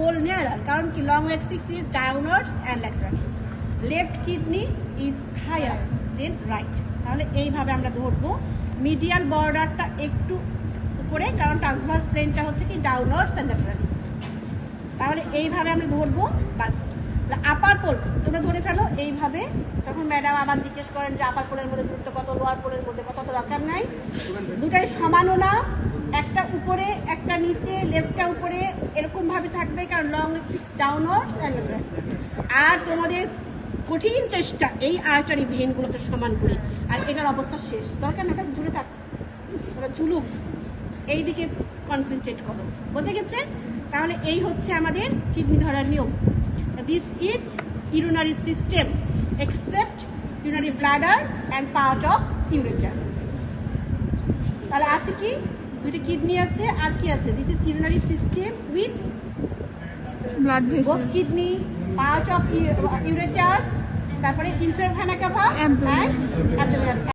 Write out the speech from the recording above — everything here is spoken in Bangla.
পোল nearer, কারণ কি long axis is downwards and lateral, left kidney is higher than right. তাহলে এইভাবে আমরা ধরবো, মিডিয়াল বর্ডারটা একটু উপরে, কারণ ট্রান্সভার্স প্লেনটা হচ্ছে কি ডাউনওয়ার্ডস অ্যান্ড ল্যাটারালি। তাহলে এইভাবে আমরা ধরবো, বাস। আপার পোল তোমরা ধরে ফেলো এইভাবে, তখন ম্যাডাম আবার জিজ্ঞেস করেন যে আপার পোলের মধ্যে দূরত্ব কত, লোয়ার পোলের মধ্যে কত, দরকার নাই, দুটাই সমানও না, একটা উপরে একটা নিচে, লেফটটা উপরে, এরকম ভাবে থাকবে, কারণ long axis downwards and laterally. আর তোমাদের কঠিন চেষ্টা এই আর্টারি ভেনগুলোকে সমান করে, আর এটার অবস্থা শেষ, দরকার না এটা ঝুলে থাক, ওটা ঝুলুক, এই দিকে কনসেন্ট্রেট করো, বুঝে গেছে? তাহলে এই হচ্ছে আমাদের কিডনি ধরার নিয়ম। This is urinary system except urinary bladder and part of ureter. তাহলে আছে কি, দুইটা কিডনি আছে, আর কি আছে? This is urinary system with blood vessel, both kidney, part of ureter, তারপরে inferior vena cava and abdominal